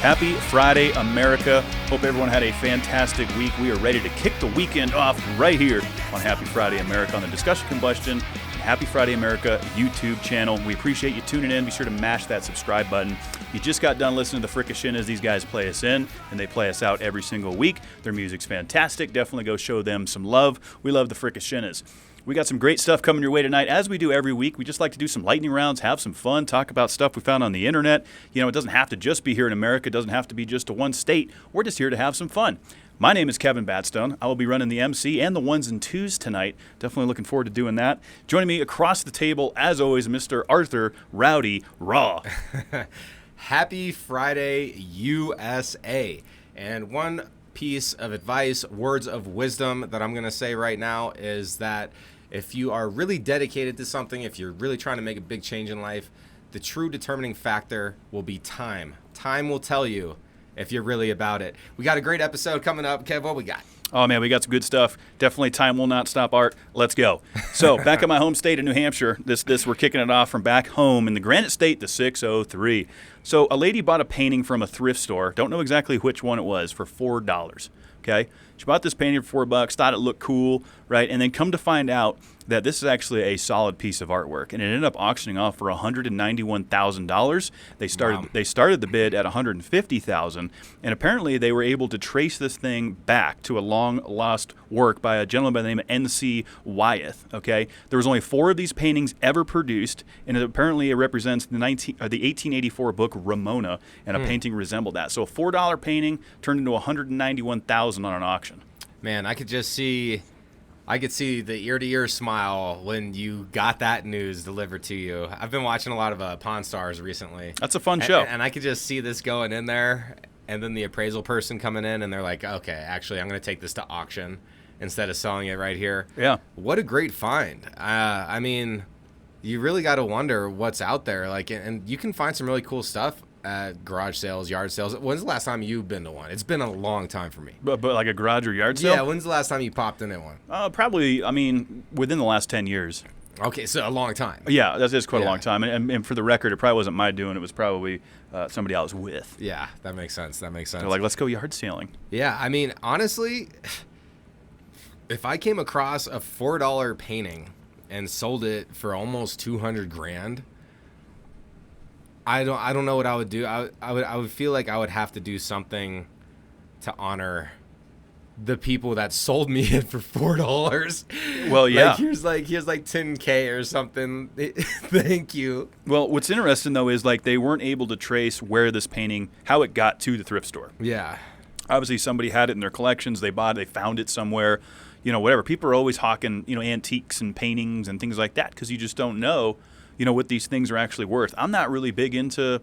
Happy Friday, America. Hope everyone had a fantastic week. We are ready to kick the weekend off right here on Happy Friday, America on the Discussion Combustion and Happy Friday, America YouTube channel. We appreciate you tuning in. Be sure to mash that subscribe button. You just got done listening to the Fricashinas. These guys play us in, and they play us out every single week. Their music's fantastic. Definitely go show them some love. We love the Fricashinas. We got some great stuff coming your way tonight. As we do every week, we just like to do some lightning rounds, have some fun, talk about stuff we found on the internet. You know, it doesn't have to just be here in America. It doesn't have to be just to one state. We're just here to have some fun. My name is Kevin Batstone. I will be running the MC and the ones and twos tonight. Definitely looking forward to doing that. Joining me across the table, as always, Mr. Arthur Rowdy Rawe. Happy Friday, USA. And one piece of advice, words of wisdom that I'm going to say right now is that if you are really dedicated to something, if you're really trying to make a big change in life, the true determining factor will be time. Time will tell you if you're really about it. We got a great episode coming up. Kev, what we got? Oh, man, we got some good stuff. Definitely time will not stop art. Let's go. So, back in my home state of New Hampshire, this we're kicking it off from back home in the Granite State, the 603. So, a lady bought a painting from a thrift store. Don't know exactly which one it was, for $4. Okay? She bought this painting for $4, thought it looked cool, right? And then come to find out that this is actually a solid piece of artwork, and it ended up auctioning off for $191,000. They started the bid at $150,000, and apparently they were able to trace this thing back to a long lost work by a gentleman by the name of N.C. Wyeth. Okay, there was only 4 of these paintings ever produced, and apparently it represents the 1884 book Ramona, and a painting resembled that. So a $4 painting turned into $191,000 on an auction. Man, I could see the ear-to-ear smile when you got that news delivered to you. I've been watching a lot of Pawn Stars recently. That's a fun show. And I could just see this going in there, and then the appraisal person coming in, and they're like, okay, actually, I'm going to take this to auction instead of selling it right here. Yeah. What a great find. I mean, you really got to wonder what's out there. Like, and you can find some really cool stuff at garage sales, yard sales. When's the last time you've been to one? It's been a long time for me. But like a garage or yard sale? Yeah, when's the last time you popped into one? Probably, I mean, within the last 10 years. Okay, so a long time. Yeah, that is quite a long time. And for the record, it probably wasn't my doing. It was probably somebody I was with. Yeah, that makes sense. They're like, let's go yard sailing. Yeah, I mean, honestly, if I came across a $4 painting and sold it for almost $200,000, I don't know what I would do. I would feel like I would have to do something to honor the people that sold me it for $4. Well, yeah. Here's like $10K or something. Thank you. Well, what's interesting though is like they weren't able to trace where this painting, how it got to the thrift store. Yeah. Obviously, somebody had it in their collections. They bought it. They found it somewhere. You know, whatever. People are always hawking, antiques and paintings and things like that because you just don't know, what these things are actually worth. I'm not really big into,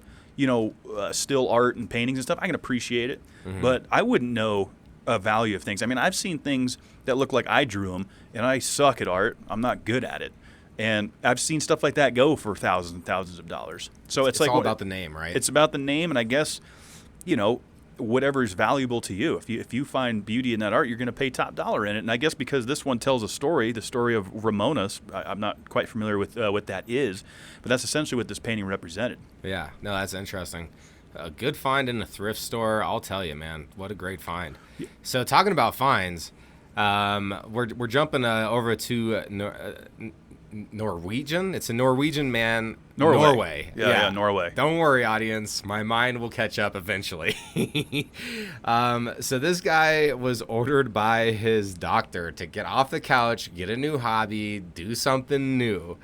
still art and paintings and stuff. I can appreciate it, but I wouldn't know a value of things. I mean, I've seen things that look like I drew them, and I suck at art. I'm not good at it. And I've seen stuff like that go for thousands and thousands of dollars. So it's like all about the name, right? It's about the name, and I guess, whatever is valuable to you. If you find beauty in that art, you're going to pay top dollar in it. And I guess because this one tells a story, the story of Ramona's, I'm not quite familiar with what that is, but that's essentially what this painting represented. Yeah, no, that's interesting. A good find in a thrift store, I'll tell you, man. What a great find. Yeah. So talking about finds, we're jumping over to Norwegian. It's a Norwegian man. Norway. Yeah, Norway. Don't worry, audience. My mind will catch up eventually. So this guy was ordered by his doctor to get off the couch, get a new hobby, do something new.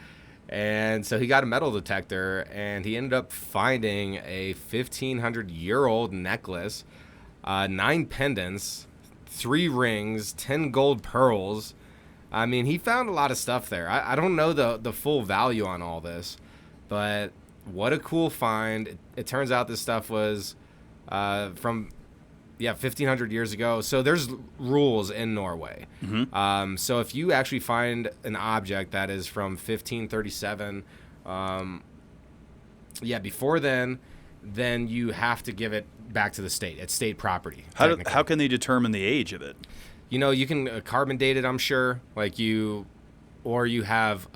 And so he got a metal detector, and he ended up finding a 1,500-year-old necklace, 9 pendants, 3 rings, 10 gold pearls. I mean, he found a lot of stuff there. I don't know the full value on all this, but what a cool find. It turns out this stuff was from 1,500 years ago. So there's rules in Norway. So if you actually find an object that is from 1537, before then you have to give it back to the state. It's state property. How can they determine the age of it? You can carbon date it, I'm sure. Like you or you have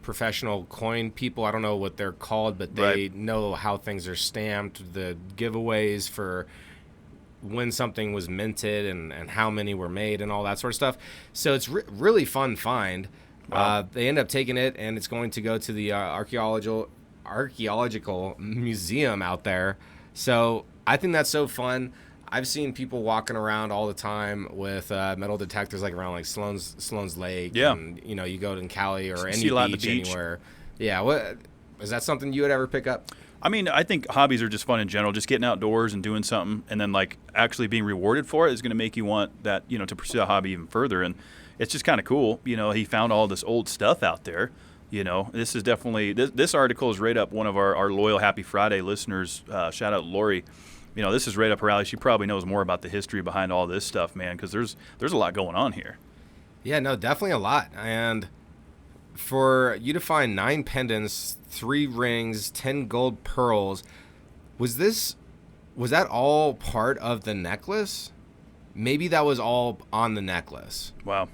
professional coin people. I don't know what they're called, but they know how things are stamped, the giveaways for when something was minted and how many were made and all that sort of stuff. So it's really fun find. Wow. They end up taking it, and it's going to go to the archaeological museum out there. So I think that's so fun. I've seen people walking around all the time with metal detectors, like around like Sloan's Lake. Yeah. And, you know, you go to Cali or any see a lot beach, of the beach. anywhere. Yeah. What is that something you would ever pick up? I mean, I think hobbies are just fun in general. Just getting outdoors and doing something, and then like actually being rewarded for it is going to make you want that, you know, to pursue a hobby even further. And it's just kind of cool. You know, he found all this old stuff out there. You know, this is definitely this article is right up one of our loyal Happy Friday listeners. Shout out Lori. You know, this is right up her alley. She probably knows more about the history behind all this stuff, man, because there's a lot going on here. Yeah, no, definitely a lot. And for you to find 9 pendants, 3 rings, 10 gold pearls, was that all part of the necklace? Maybe that was all on the necklace. Wow.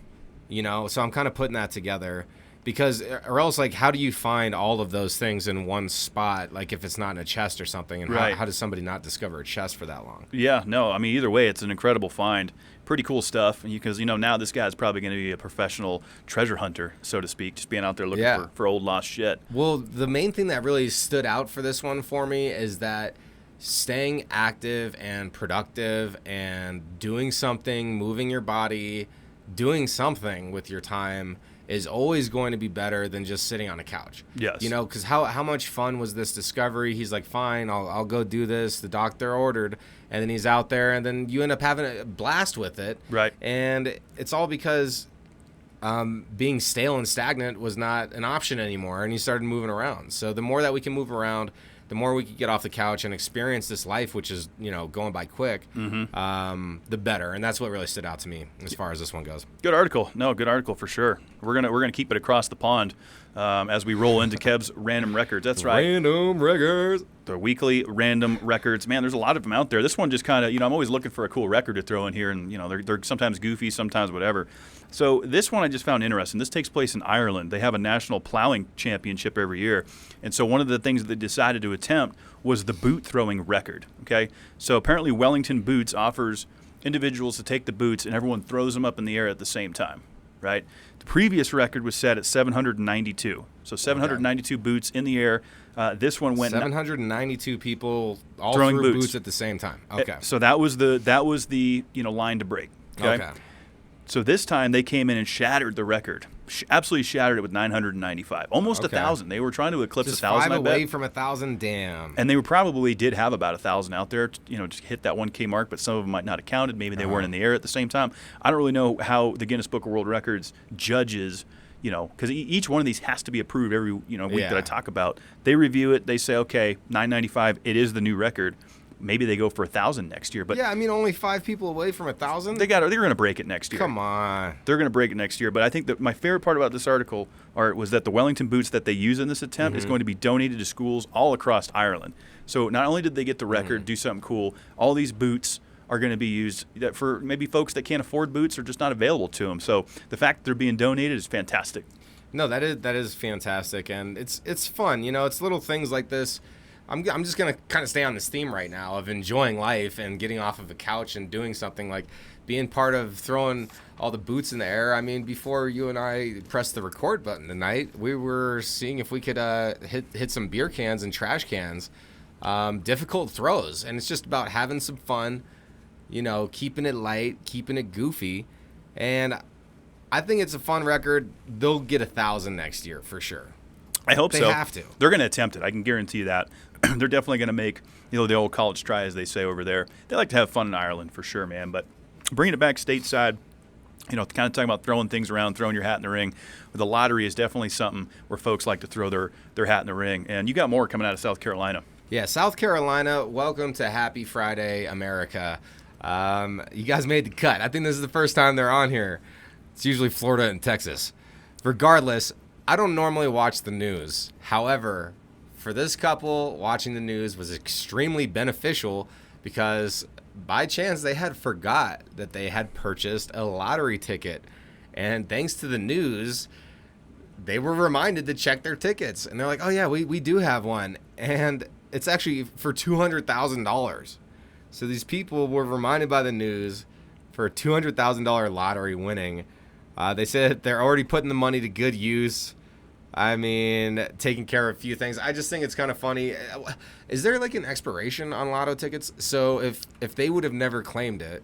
You know, so I'm kind of putting that together. Because, or else, like, how do you find all of those things in one spot, like if it's not in a chest or something? And how does somebody not discover a chest for that long? Yeah, no, I mean, either way, it's an incredible find. Pretty cool stuff. Because, you know, now this guy's probably going to be a professional treasure hunter, so to speak, just being out there looking for old lost shit. Well, the main thing that really stood out for this one for me is that staying active and productive and doing something, moving your body, doing something with your time is always going to be better than just sitting on a couch. Yes. You know, because how much fun was this discovery? He's like, fine, I'll go do this. The doctor ordered. And then he's out there, and then you end up having a blast with it. Right. And it's all because being stale and stagnant was not an option anymore, and he started moving around. So the more that we can move around, the more we can get off the couch and experience this life, which is, you know, going by quick, the better. And that's what really stood out to me as far as this one goes. Good article. No, good article for sure. We're gonna keep it across the pond as we roll into Kev's random records. That's right. Random records. The weekly random records. Man, there's a lot of them out there. This one just kind of, you know, I'm always looking for a cool record to throw in here, and, you know, they're sometimes goofy, sometimes whatever. So this one I just found interesting. This takes place in Ireland. They have a National Plowing Championship every year. And so one of the things that they decided to attempt was the boot throwing record. Okay. So apparently Wellington Boots offers individuals to take the boots and everyone throws them up in the air at the same time. Right. The previous record was set at 792. So 792 boots in the air. This one went 792 people all throwing threw boots boots at the same time. Okay. So that was the you know, line to break. Okay. So this time they came in and shattered the record. Absolutely shattered it with 995. Almost 1,000. They were trying to eclipse 1,000, 5 I bet. away from 1,000, damn. And they probably did have about 1,000 out there, you know, just hit that 1K mark, but some of them might not have counted. Maybe they weren't in the air at the same time. I don't really know how the Guinness Book of World Records judges, you know, because each one of these has to be approved every, you know, week that I talk about. They review it. They say, okay, 995, it is the new record. Maybe they go for 1,000 next year, but yeah, I mean, only 5 people away from 1,000. They're going to break it next year. Come on, they're going to break it next year. But I think that my favorite part about this article was that the Wellington boots that they use in this attempt is going to be donated to schools all across Ireland. So not only did they get the record, do something cool, all these boots are going to be used for maybe folks that can't afford boots or just not available to them. So the fact that they're being donated is fantastic. No, that is fantastic, and it's fun. You know, it's little things like this. I'm just going to kind of stay on this theme right now of enjoying life and getting off of a couch and doing something, like being part of throwing all the boots in the air. I mean, before you and I pressed the record button tonight, we were seeing if we could hit some beer cans and trash cans. Difficult throws, and it's just about having some fun, you know, keeping it light, keeping it goofy. And I think it's a fun record. They'll get 1,000 next year for sure. I hope so. They have to. They're going to attempt it. I can guarantee you that. They're definitely going to make, you know, the old college try, as they say over there. They like to have fun in Ireland for sure, man. But bringing it back stateside, you know, kind of talking about throwing things around, throwing your hat in the ring. The lottery is definitely something where folks like to throw their hat in the ring. And you got more coming out of South Carolina. Yeah, South Carolina, welcome to Happy Friday, America. You guys made the cut. I think this is the first time they're on here. It's usually Florida and Texas. Regardless, I don't normally watch the news. However, for this couple, watching the news was extremely beneficial because by chance they had forgot that they had purchased a lottery ticket. And thanks to the news, they were reminded to check their tickets, and they're like, oh yeah, we do have one, and it's actually for $200,000. So these people were reminded by the news for a $200,000 lottery winning. They said they're already putting the money to good use. I mean, taking care of a few things. I just think it's kind of funny. Is there like an expiration on lotto tickets? So if they would have never claimed it,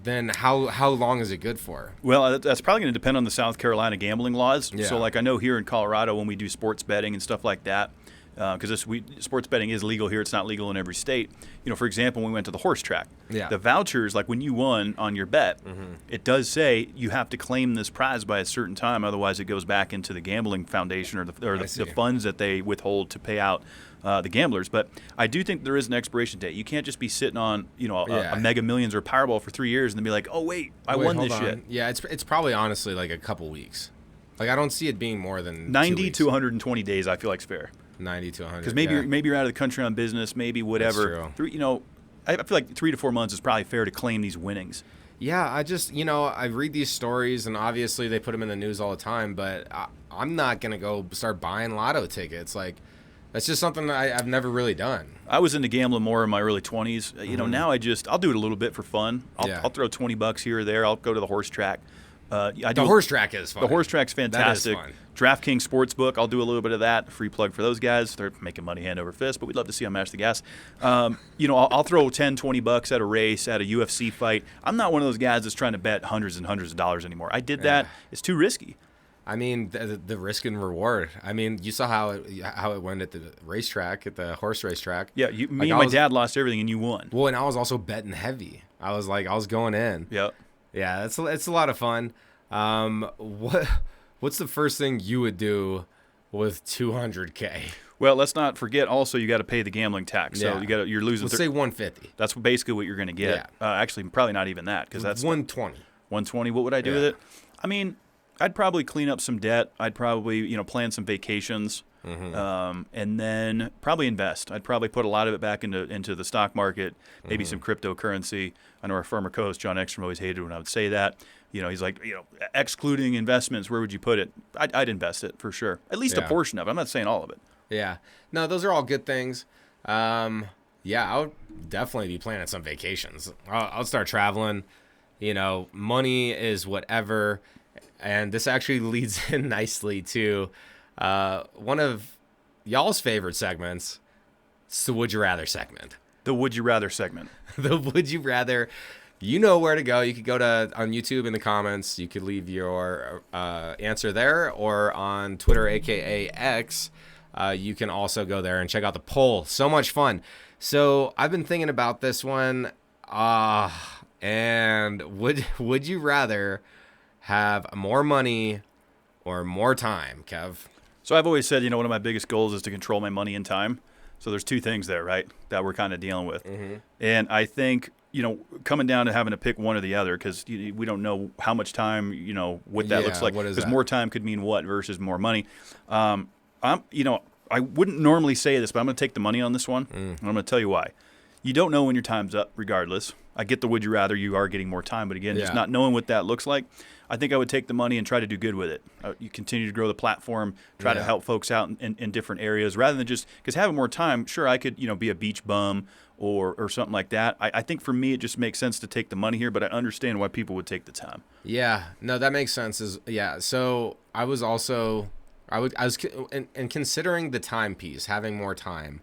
then how long is it good for? Well, that's probably going to depend on the South Carolina gambling laws. Yeah. So, like I know here in Colorado when we do sports betting and stuff like that, because sports betting is legal here. It's not legal in every state. For example, when we went to the horse track, the vouchers, like when you won on your bet, it does say you have to claim this prize by a certain time. Otherwise, it goes back into the gambling foundation or the funds that they withhold to pay out the gamblers. But I do think there is an expiration date. You can't just be sitting on a Mega Millions or Powerball for 3 years and then be like, oh wait, I won this shit. Yeah, it's probably honestly like a couple weeks. Like I don't see it being more than 90 to 120 days. I feel like it's fair. 90 to 100. Because maybe you're out of the country on business, maybe whatever. That's true. I feel like 3 to 4 months is probably fair to claim these winnings. Yeah, I just I read these stories, and obviously they put them in the news all the time. But I'm not gonna go start buying lotto tickets. Like that's just something I've never really done. I was into gambling more in my early 20s. Now I'll do it a little bit for fun. I'll throw $20 here or there. I'll go to the horse track. The horse track is fun. The horse track's fantastic. That is fun. DraftKings Sportsbook, I'll do a little bit of that. Free plug for those guys. They're making money hand over fist, but we'd love to see them mash the gas. I'll throw $10, $20 at a race, at a UFC fight. I'm not one of those guys that's trying to bet hundreds and hundreds of dollars anymore. I did that. It's too risky. I mean, the risk and reward. I mean, you saw how it went at the racetrack, at the horse racetrack. Yeah, and my dad lost everything, and you won. Well, and I was also betting heavy. I was going in. Yep. Yeah, it's a lot of fun. What's the first thing you would do with $200K? Well, let's not forget. Also, you got to pay the gambling tax. So you're losing. Let's say $150. That's basically what you're going to get. Yeah. Actually, probably not even that because that's $120. $120. What would I do with it? I mean, I'd probably clean up some debt. I'd probably plan some vacations. And then probably invest. I'd probably put a lot of it back into the stock market, maybe some cryptocurrency. I know our former co-host John Ekstrom always hated when I would say that. He's like, excluding investments, where would you put it? I'd invest it for sure. At least a portion of it. I'm not saying all of it. Yeah. No, those are all good things. I would definitely be planning some vacations. I'll start traveling. Money is whatever. And this actually leads in nicely to one of y'all's favorite segments. It's the Would You Rather segment. The Would You Rather segment. The Would You Rather. You know where to go. You could go on YouTube in the comments. You could leave your answer there, or on Twitter, aka X. You can also go there and check out the poll. So much fun. So I've been thinking about this one. And would you rather have more money or more time, Kev? So I've always said, one of my biggest goals is to control my money and time. So there's two things there, right, that we're kind of dealing with. And I think, coming down to having to pick one or the other, because we don't know how much time, what that looks like. Because more time could mean what versus more money. I wouldn't normally say this, but I'm going to take the money on this one. And I'm going to tell you why. You don't know when your time's up, regardless. I get the would you rather, you are getting more time. But again, just not knowing what that looks like, I think I would take the money and try to do good with it. You continue to grow the platform, try to help folks out in different areas, rather than just, because having more time, sure, I could, be a beach bum or something like that. I think for me, it just makes sense to take the money here, but I understand why people would take the time. Yeah, no, that makes sense. So I was considering the time piece, having more time.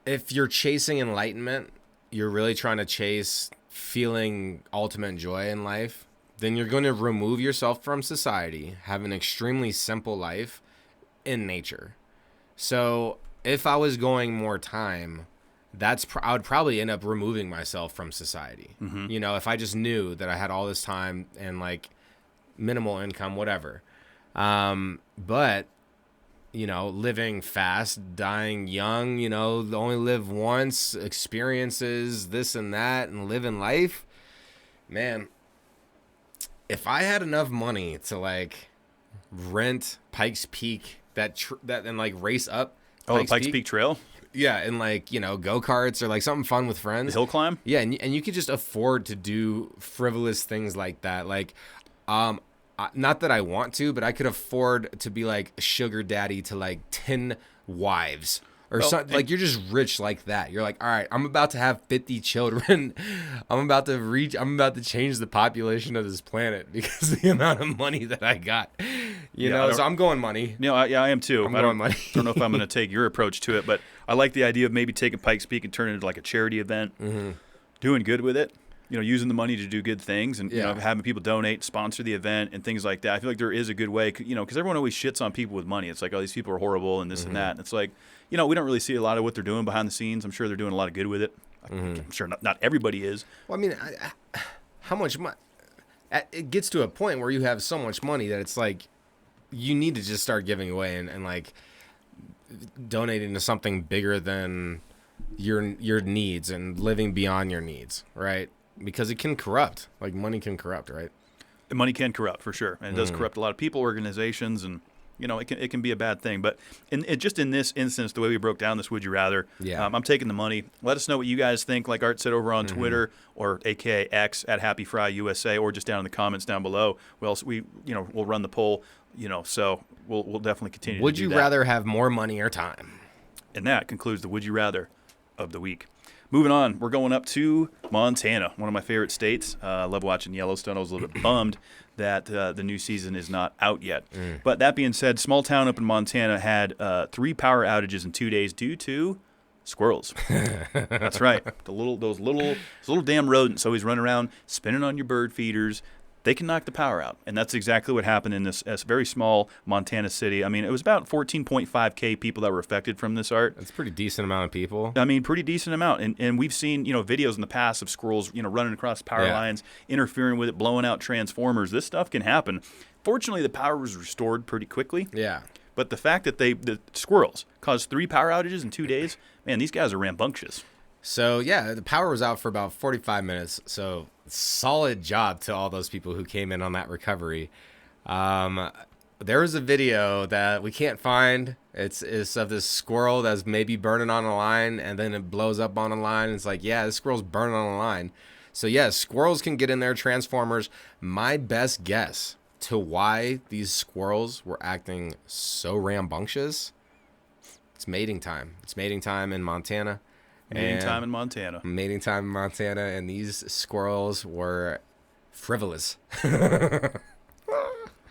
If you're chasing enlightenment, you're really trying to chase feeling ultimate joy in life, then you're going to remove yourself from society, have an extremely simple life in nature. So if I was going more time, I would probably end up removing myself from society. If I just knew that I had all this time and like minimal income, whatever. But living fast, dying young, only live once, experiences, this and that, and living life. Man, if I had enough money to like rent Pikes Peak, and like race up. The Pikes Peak Trail? Yeah, and like, go-karts or like something fun with friends. The hill climb? Yeah, and you could just afford to do frivolous things like that. Like, not that I want to, but I could afford to be like a sugar daddy to like 10 wives. Or something like you're just rich like that. You're like, all right, I'm about to have 50 children. I'm about to change the population of this planet because of the amount of money that I got. You know, so I'm going money. I am too. I don't know if I'm going to take your approach to it, but I like the idea of maybe taking Pikes Peak and turning it into like a charity event, doing good with it. Using the money to do good things and having people donate, sponsor the event and things like that. I feel like there is a good way, because everyone always shits on people with money. It's like, oh, these people are horrible and this and that. And it's like, we don't really see a lot of what they're doing behind the scenes. I'm sure they're doing a lot of good with it. I'm sure not everybody is. Well, I mean, how much money? It gets to a point where you have so much money that it's like you need to just start giving away and like donating to something bigger than your needs and living beyond your needs, right? Because it can corrupt. Like money can corrupt, right? Money can corrupt for sure, and it does corrupt a lot of people, organizations, and it can be a bad thing. But just in this instance, the way we broke down this, would you rather? I'm taking the money. Let us know what you guys think. Like Art said over on Twitter or AKA X at Happy Fry USA, or just down in the comments down below. We'll run the poll. So we'll definitely continue. Would to do you that. rather have more money or time? And that concludes the Would You Rather of the week. Moving on, we're going up to Montana, one of my favorite states. I love watching Yellowstone. I was a little bit bummed that the new season is not out yet. But that being said, small town up in Montana had 3 power outages in 2 days due to squirrels. That's right. Those little damn rodents always run around spinning on your bird feeders. They can knock the power out. And that's exactly what happened in this very small Montana city. I mean, it was about 14.5K people that were affected from this, Art. That's a pretty decent amount of people. I mean, pretty decent amount. And we've seen, videos in the past of squirrels, running across power lines, interfering with it, blowing out transformers. This stuff can happen. Fortunately, the power was restored pretty quickly. Yeah. But the fact that the squirrels caused 3 power outages in 2 days, man, these guys are rambunctious. So, the power was out for about 45 minutes. So, solid job to all those people who came in on that recovery. There was a video that we can't find. It's of this squirrel that's maybe burning on a line, and then it blows up on a line. It's like, this squirrel's burning on a line. So, squirrels can get in there, transformers. My best guess to why these squirrels were acting so rambunctious, it's mating time. It's mating time in Montana. Mating time in Montana, and these squirrels were frivolous.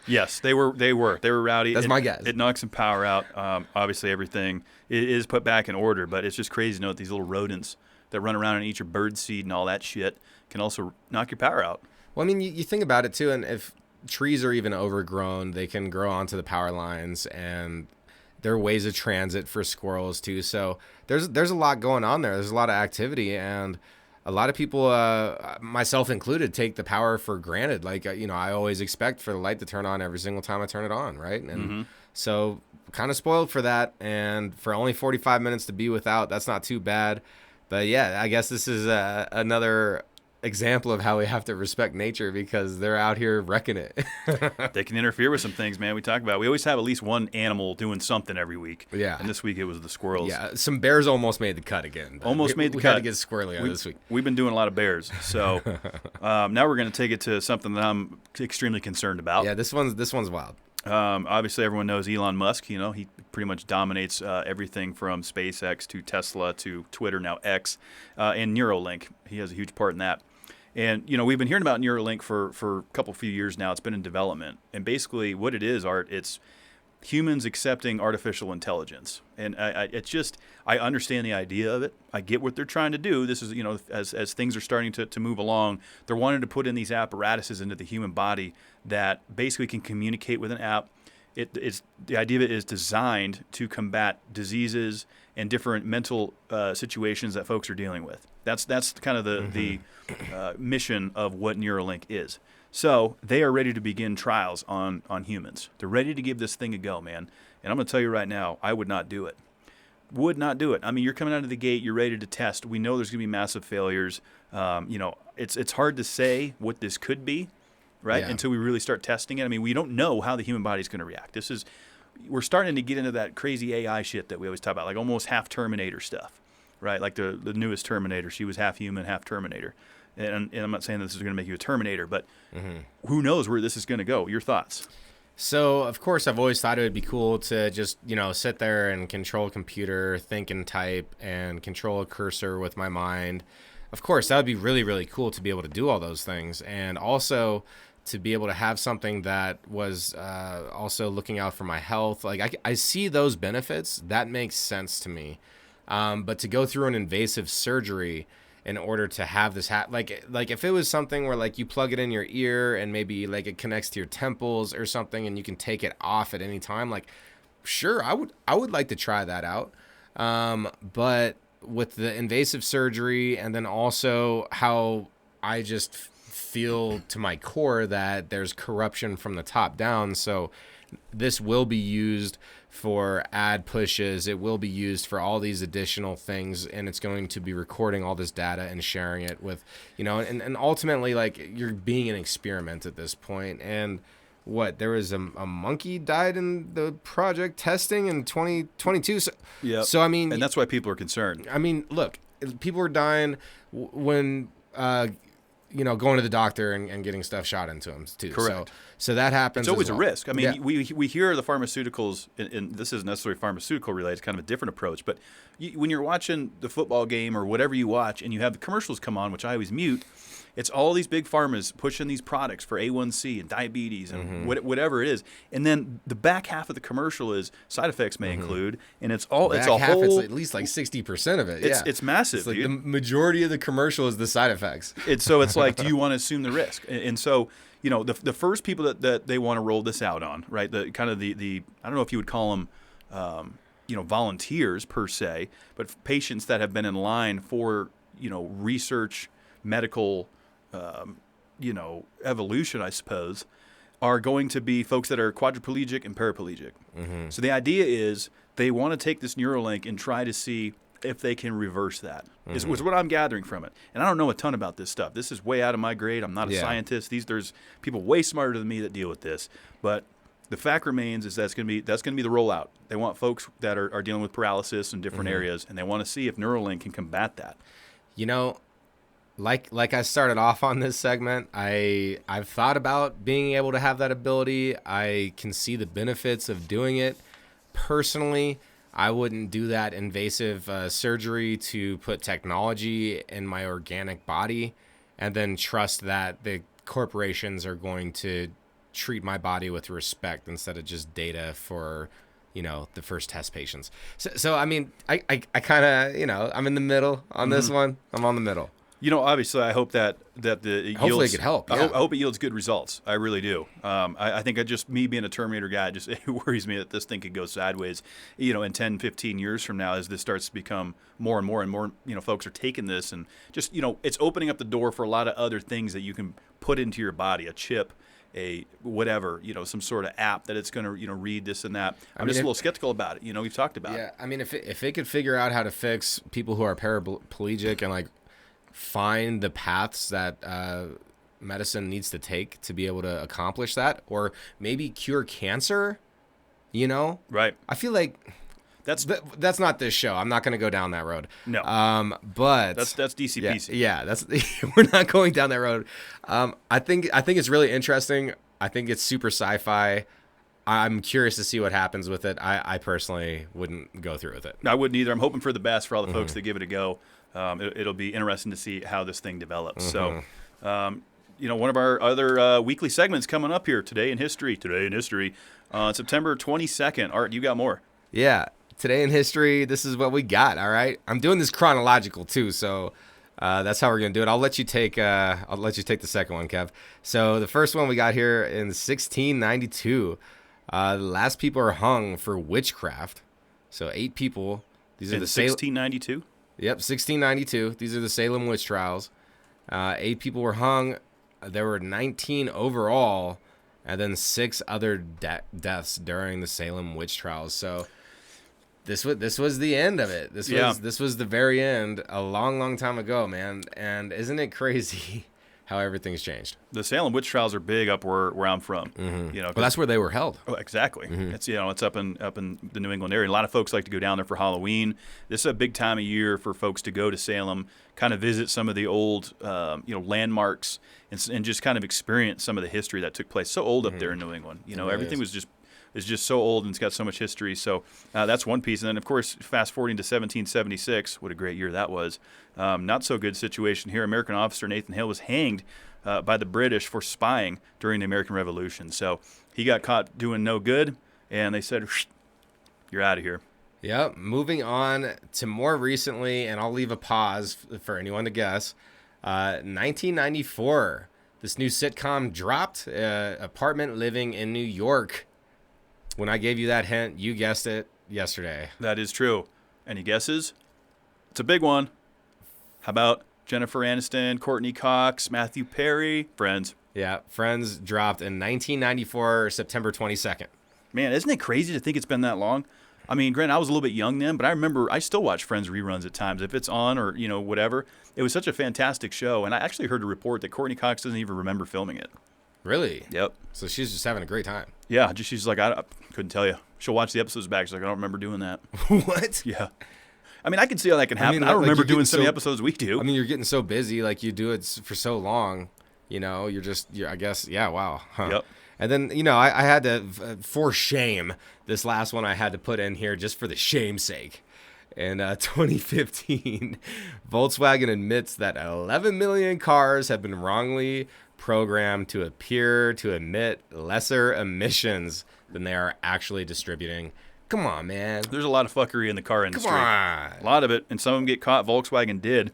Yes, they were rowdy. That's my guess. It knocks some power out. Obviously, everything is put back in order, but it's just crazy to know that these little rodents that run around and eat your bird seed and all that shit can also knock your power out. Well, I mean, you think about it too, and if trees are even overgrown, they can grow onto the power lines, and there are ways of transit for squirrels too. So there's a lot going on there. There's a lot of activity, and a lot of people, myself included, take the power for granted. Like, I always expect for the light to turn on every single time I turn it on, right? And so kind of spoiled for that. And for only 45 minutes to be without, that's not too bad. But I guess this is another example of how we have to respect nature, because they're out here wrecking it. They can interfere with some things, man. We always have at least one animal doing something every week. Yeah. And this week it was the squirrels. Yeah. Some bears almost made the cut again. We had to get squirrely on this week. We've been doing a lot of bears. So now we're going to take it to something that I'm extremely concerned about. Yeah, this one's wild. Obviously, everyone knows Elon Musk. He pretty much dominates everything from SpaceX to Tesla to Twitter, now X, and Neuralink. He has a huge part in that. And, we've been hearing about Neuralink for a few years now. It's been in development. And basically what it is, Art, it's humans accepting artificial intelligence. And I understand the idea of it. I get what they're trying to do. This is, as things are starting to move along, they're wanting to put in these apparatuses into the human body that basically can communicate with an app. The idea of it is designed to combat diseases and different mental situations that folks are dealing with. That's kind of the mission of what Neuralink is. So they are ready to begin trials on humans. They're ready to give this thing a go, man. And I'm going to tell you right now, I would not do it. Would not do it. I mean, you're coming out of the gate, you're ready to test. We know there's going to be massive failures. It's hard to say what this could be, right? Until we really start testing it. I mean, we don't know how the human body's going to react. We're starting to get into that crazy AI shit that we always talk about, like almost half Terminator stuff, right? Like the newest Terminator, she was half human, half Terminator. and I'm not saying this is going to make you a Terminator, but who knows where this is going to go? Your thoughts? So, of course, I've always thought it would be cool to just, sit there and control a computer, think and type, and control a cursor with my mind. Of course, that would be really, really cool to be able to do all those things. And also to be able to have something that was also looking out for my health. Like, I see those benefits. That makes sense to me. But to go through an invasive surgery in order to have this like if it was something where like you plug it in your ear and maybe like it connects to your temples or something and you can take it off at any time, like sure, I would like to try that out. But with the invasive surgery and then also how I just feel to my core that there's corruption from the top down, so this will be used for ad pushes. It will be used for all these additional things, and it's going to be recording all this data and sharing it with, and ultimately, like, you're being an experiment at this point. And there was a monkey died in the project testing in 2022. So, yeah. So I mean, and that's why people are concerned. I mean, look, people are dying when, going to the doctor and getting stuff shot into them too. Correct. So that happens. It's always as well. a risk. I mean, Yeah. we hear the pharmaceuticals, and this isn't necessarily pharmaceutical related. It's kind of a different approach. But when you're watching the football game or whatever you watch, and you have the commercials come on, which I always mute, it's all these big pharmas pushing these products for A1C and diabetes and whatever it is. And then the back half of the commercial is side effects may include, and it's all Back it's a half, whole. it's at least like 60% of it. It's massive. It's like dude. the majority of the commercial is the side effects. So it's like, do you want to assume the risk? And so, the first people that they want to roll this out on, right? The kind of the I don't know if you would call them, volunteers per se, but patients that have been in line for, research, medical, evolution, I suppose, are going to be folks that are quadriplegic and paraplegic. So the idea is they want to take this Neuralink and try to see if they can reverse that, is what I'm gathering from it. And I don't know a ton about this stuff. This is way out of my grade. I'm not a scientist. There's people way smarter than me that deal with this. But the fact remains is that's going to be the rollout. They want folks that are dealing with paralysis in different areas, and they want to see if Neuralink can combat that. Like I started off on this segment, I've thought about being able to have that ability. I can see the benefits of doing it. Personally, I wouldn't do that invasive surgery to put technology in my organic body and then trust that the corporations are going to treat my body with respect instead of just data for, the first test patients. So I mean, I kind of, I'm in the middle on this one. I'm on the middle. Obviously, I hope that the hopefully yields, it could help. I Yeah. hope it yields good results. I really do. I think me being a Terminator guy, it worries me that this thing could go sideways, in 10, 15 years from now as this starts to become more and more, folks are taking this and just, it's opening up the door for a lot of other things that you can put into your body, a chip, a whatever, some sort of app that it's going to, read this and that. I'm just a little skeptical about it. We've talked about it. Yeah, I mean, if it could figure out how to fix people who are paraplegic and like find the paths that medicine needs to take to be able to accomplish that, or maybe cure cancer, Right. I feel like that's not this show. I'm not going to go down that road. No. But that's DCPC. Yeah, that's we're not going down that road. I think it's really interesting. I think it's super sci-fi. I'm curious to see what happens with it. I personally wouldn't go through with it. I wouldn't either. I'm hoping for the best for all the folks that give it a go. It'll be interesting to see how this thing develops. So, one of our other weekly segments coming up here today in history. September 22nd. Art, you got more? Yeah. Today in history, this is what we got. All right. I'm doing this chronological too, so that's how we're gonna do it. I'll let you take the second one, Kev. So the first one we got here in 1692. The last people are hung for witchcraft. So 8 people. These are In the 1692. Yep, 1692. These are the Salem witch trials. 8 people were hung. There were 19 overall, and then 6 other deaths during the Salem witch trials. So this was the end of it. This was the very end, a long time ago, man. And isn't it crazy how everything's changed. The Salem witch trials are big up where I'm from. You know, Well, that's where they were held. oh, exactly. It's it's up in the New England area. A lot of folks like to go down there for Halloween. This is a big time of year for folks to go to Salem, kind of visit some of the old landmarks and just kind of experience some of the history that took place. So old up there in New England. You know, really everything is just so old and it's got so much history. So that's one piece. And then, of course, fast forwarding to 1776, what a great year that was. Not so good situation here. American officer Nathan Hale was hanged by the British for spying during the American Revolution. So he got caught doing no good, and they said, you're out of here. Yep. Moving on to more recently, and I'll leave a pause for anyone to guess. 1994, this new sitcom dropped. Apartment Living in New York. When I gave you that hint, you guessed it yesterday. That is true. Any guesses? It's a big one. How about Jennifer Aniston, Courtney Cox, Matthew Perry, Friends? Yeah, Friends dropped in 1994, September 22nd. Man, isn't it crazy to think it's been that long? I mean, granted, I was a little bit young then, but I remember I still watch Friends reruns at times. If it's on or, whatever. It was such a fantastic show. And I actually heard a report that Courtney Cox doesn't even remember filming it. Really? Yep. So she's just having a great time. Yeah, she's like, I couldn't tell you. She'll watch the episodes back. She's like, I don't remember doing that. What? Yeah. I mean, I can see how that can happen. I, mean, don't like, remember you're doing getting some of the so- episodes we do. I mean, you're getting so busy, like you do it for so long, you're I guess, yeah, wow. Huh. Yep. And then, I had to, for shame, this last one I had to put in here just for the shame's sake. In 2015, Volkswagen admits that 11 million cars have been wrongly programmed to appear to emit lesser emissions than they are actually distributing. Come on, man. There's a lot of fuckery in the car industry. Come on. A lot of it, and some of them get caught. Volkswagen did.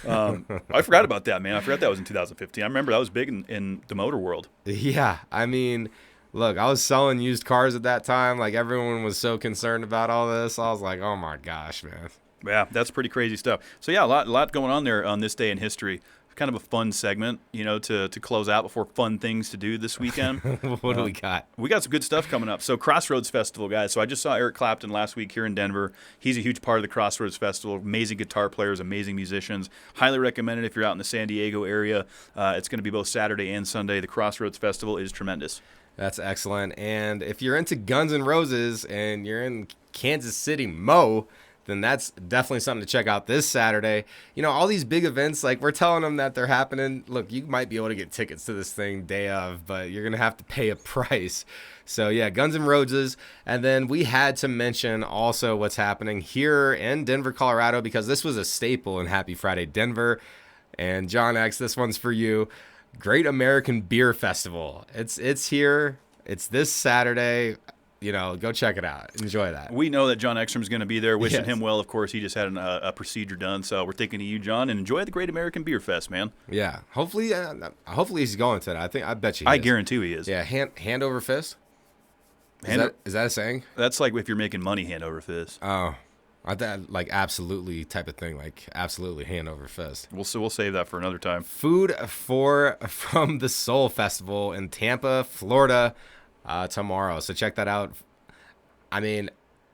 I forgot about that, man. I forgot that was in 2015. I remember that was big in the motor world. Yeah, I mean, look, I was selling used cars at that time. Like, everyone was so concerned about all this. I was like, oh my gosh, man. Yeah, that's pretty crazy stuff. So yeah, a lot going on there on this day in history. Kind of a fun segment, to close out before fun things to do this weekend. What do we got? We got some good stuff coming up. So Crossroads Festival, guys. So I just saw Eric Clapton last week here in Denver. He's a huge part of the Crossroads Festival. Amazing guitar players, amazing musicians. Highly recommend it if you're out in the San Diego area. It's going to be both Saturday and Sunday. The Crossroads Festival is tremendous. That's excellent. And if you're into Guns N' Roses and you're in Kansas City, Mo, then that's definitely something to check out this Saturday. All these big events, like we're telling them that they're happening. Look, you might be able to get tickets to this thing day of, but you're going to have to pay a price. So yeah, Guns N' Roses. And then we had to mention also what's happening here in Denver, Colorado, because this was a staple in Happy Friday Denver. And John X, this one's for you. Great American Beer Festival. It's here. It's this Saturday. Go check it out. Enjoy that. We know that John Ekstrom's going to be there. Wishing Yes. him well, of course. He just had a procedure done. So we're thinking of you, John, and enjoy the Great American Beer Fest, man. Yeah. Hopefully he's going to that. I bet you he I is. guarantee he is. Yeah, hand over fist? Is that a saying? That's like if you're making money hand over fist. Oh. I thought like absolutely type of thing, like absolutely hand over fist. We'll save that for another time. Food from the Soul Festival in Tampa, Florida, tomorrow. So check that out. I mean,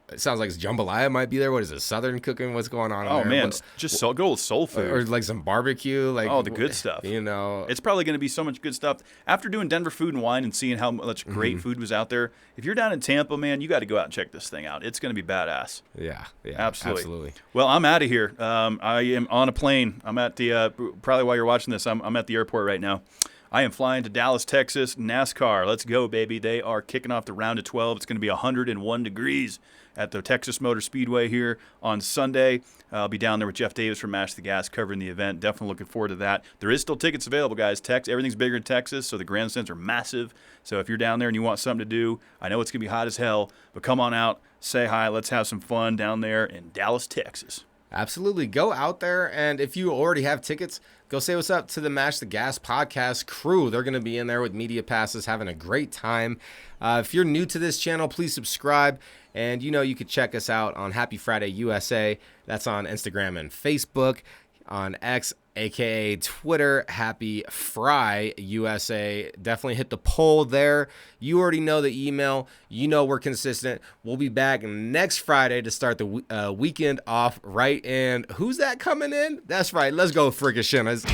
it sounds like jambalaya might be there. What is it? Southern cooking? What's going on? Oh there? man, just go with soul food or like some barbecue. Like the good stuff. It's probably going to be so much good stuff. After doing Denver Food and Wine and seeing how much great food was out there, if you're down in Tampa, man, you got to go out and check this thing out. It's going to be badass. Yeah, absolutely. Well, I'm out of here. I am on a plane. I'm at the probably while you're watching this, I'm at the airport right now. I am flying to Dallas, Texas, NASCAR. Let's go, baby. They are kicking off the round of 12. It's going to be 101 degrees at the Texas Motor Speedway here on Sunday. I'll be down there with Jeff Davis from Mash the Gas covering the event. Definitely looking forward to that. There is still tickets available, guys. Everything's bigger in Texas, so the grandstands are massive. So if you're down there and you want something to do, I know it's going to be hot as hell, but come on out, say hi, let's have some fun down there in Dallas, Texas. Absolutely. Go out there, and if you already have tickets, go say what's up to the Mash the Gas podcast crew. They're going to be in there with media passes, having a great time. If you're new to this channel, please subscribe. And you could check us out on Happy Friday USA. That's on Instagram and Facebook. On X, aka Twitter, Happy Fry USA. Definitely hit the poll there. You already know the email. We're consistent. We'll be back next Friday to start the weekend off right. And who's that coming in? That's right. Let's go, Fricashinas.